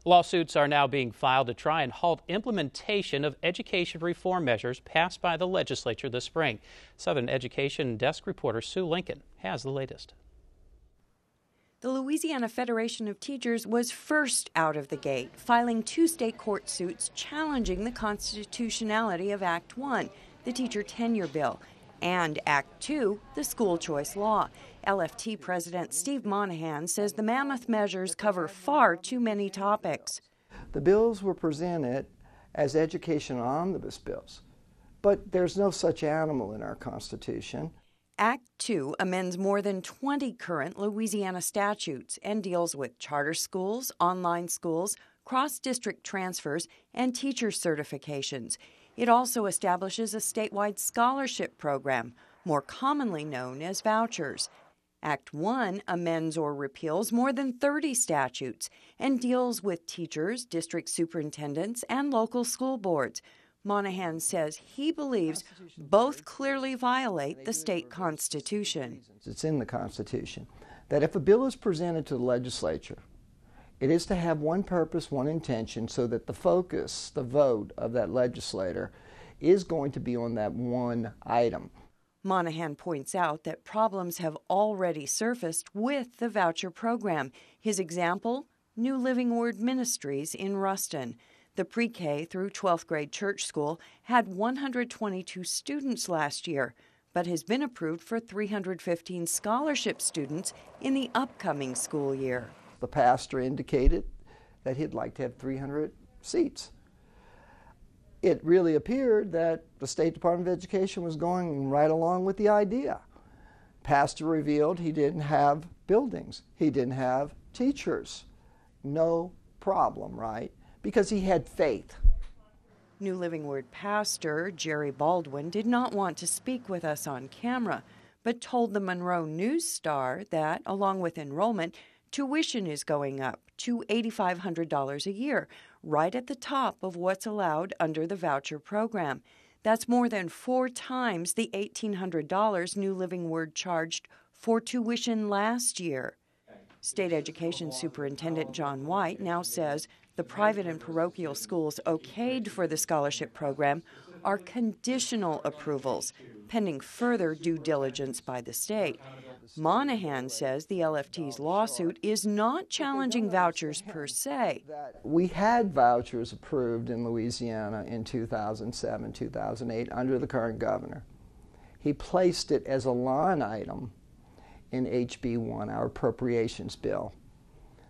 Lawsuits are now being filed to try and halt implementation of education reform measures passed by the legislature this spring. Southern Education Desk reporter Sue Lincoln has the latest. The Louisiana Federation of Teachers was first out of the gate, filing 2 state court suits challenging the constitutionality of Act 1, the teacher tenure bill, and Act 2, the school choice law. LFT President Steve Monahan says the mammoth measures cover far too many topics. The bills were presented as education omnibus bills, but there's no such animal in our Constitution. Act 2 amends more than 20 current Louisiana statutes and deals with charter schools, online schools, cross-district transfers, and teacher certifications. It also establishes a statewide scholarship program, more commonly known as vouchers. Act 1 amends or repeals more than 30 statutes and deals with teachers, district superintendents, and local school boards. Monahan says he believes both clearly violate the state constitution. It's in the Constitution that if a bill is presented to the legislature, it is to have one purpose, one intention, so that the focus, the vote of that legislator is going to be on that one item. Monahan points out that problems have already surfaced with the voucher program. His example, New Living Word Ministries in Ruston. The pre-K through 12th grade church school had 122 students last year, but has been approved for 315 scholarship students in the upcoming school year. The pastor indicated that he'd like to have 300 seats. It really appeared that the State Department of Education was going right along with the idea. Pastor revealed he didn't have buildings. He didn't have teachers. No problem, right? Because he had faith. New Living Word pastor Jerry Baldwin did not want to speak with us on camera, but told the Monroe News Star that, along with enrollment, tuition is going up to $8,500 a year, right at the top of what's allowed under the voucher program. That's more than 4 times the $1,800 New Living Word charged for tuition last year. State Education Superintendent John White now says the private and parochial schools okayed for the scholarship program are conditional approvals, pending further due diligence by the state. Monahan says the LFT's lawsuit is not challenging vouchers per se. We had vouchers approved in Louisiana in 2007, 2008 under the current governor. He placed it as a line item in HB1, our appropriations bill.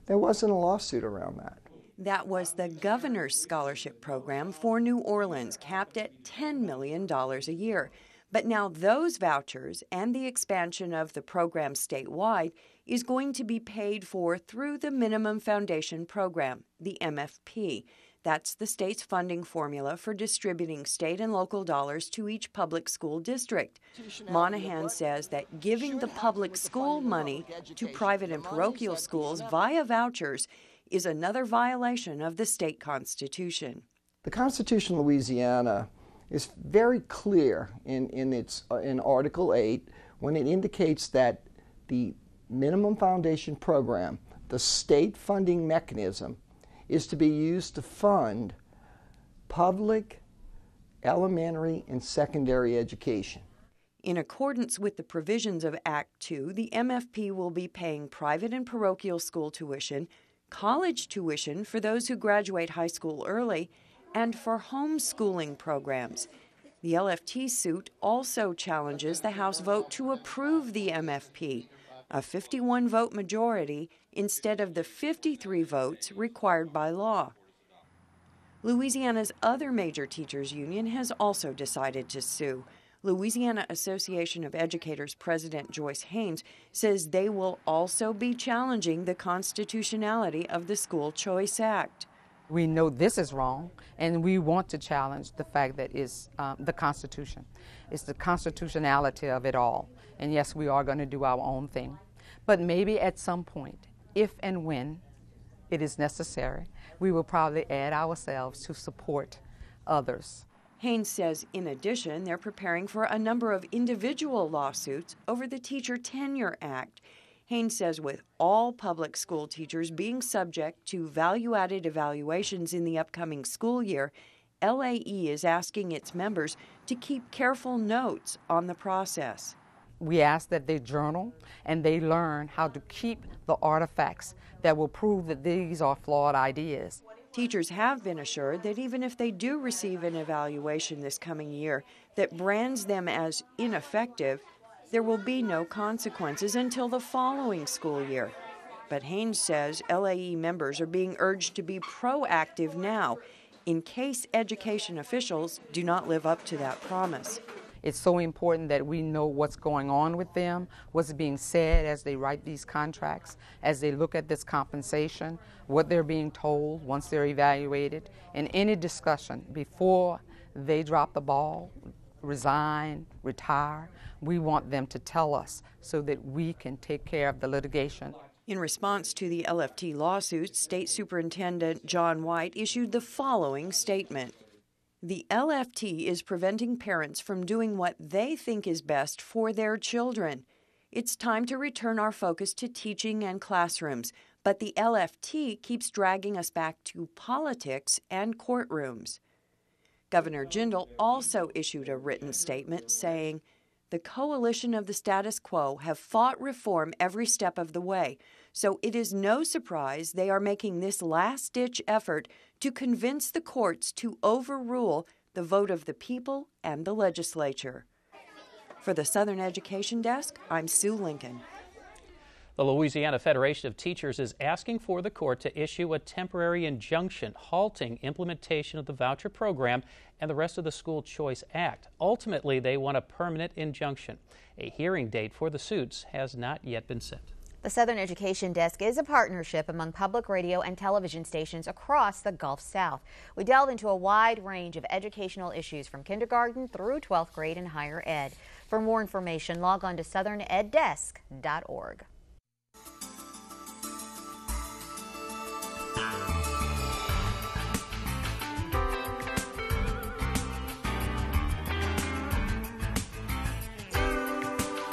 There wasn't a lawsuit around that. That was the governor's scholarship program for New Orleans, capped at $10 million a year. But now those vouchers and the expansion of the program statewide is going to be paid for through the Minimum Foundation Program, the MFP. That's the state's funding formula for distributing state and local dollars to each public school district. Monahan says that giving the public school money to private and parochial schools via vouchers is another violation of the state constitution. The Constitution of Louisiana is very clear in Article 8 when it indicates that the Minimum Foundation Program, the state funding mechanism, is to be used to fund public, elementary, and secondary education. In accordance with the provisions of Act 2, the MFP will be paying private and parochial school tuition, college tuition for those who graduate high school early, and for homeschooling programs. The LFT suit also challenges the House vote to approve the MFP, a 51-vote majority instead of the 53 votes required by law. Louisiana's other major teachers union has also decided to sue. Louisiana Association of Educators President Joyce Haynes says they will also be challenging the constitutionality of the School Choice Act. We know this is wrong, and we want to challenge the fact that it's the Constitution. It's the constitutionality of it all. And yes, we are going to do our own thing. But maybe at some point, if and when it is necessary, we will probably add ourselves to support others. Haynes says, in addition, they're preparing for a number of individual lawsuits over the Teacher Tenure Act. Haynes says with all public school teachers being subject to value-added evaluations in the upcoming school year, LAE is asking its members to keep careful notes on the process. We ask that they journal and they learn how to keep the artifacts that will prove that these are flawed ideas. Teachers have been assured that even if they do receive an evaluation this coming year that brands them as ineffective, there will be no consequences until the following school year. But Haynes says LAE members are being urged to be proactive now in case education officials do not live up to that promise. It's so important that we know what's going on with them, what's being said as they write these contracts, as they look at this compensation, what they're being told once they're evaluated, and any discussion before they drop the ball, resign, retire. We want them to tell us so that we can take care of the litigation. In response to the LFT lawsuit, State Superintendent John White issued the following statement. The LFT is preventing parents from doing what they think is best for their children. It's time to return our focus to teaching and classrooms, but the LFT keeps dragging us back to politics and courtrooms. Governor Jindal also issued a written statement saying, "The coalition of the status quo have fought reform every step of the way, so it is no surprise they are making this last-ditch effort to convince the courts to overrule the vote of the people and the legislature." For the Southern Education Desk, I'm Sue Lincoln. The Louisiana Federation of Teachers is asking for the court to issue a temporary injunction halting implementation of the voucher program and the rest of the School Choice Act. Ultimately, they want a permanent injunction. A hearing date for the suits has not yet been set. The Southern Education Desk is a partnership among public radio and television stations across the Gulf South. We delve into a wide range of educational issues from kindergarten through 12th grade and higher ed. For more information, log on to southerneddesk.org.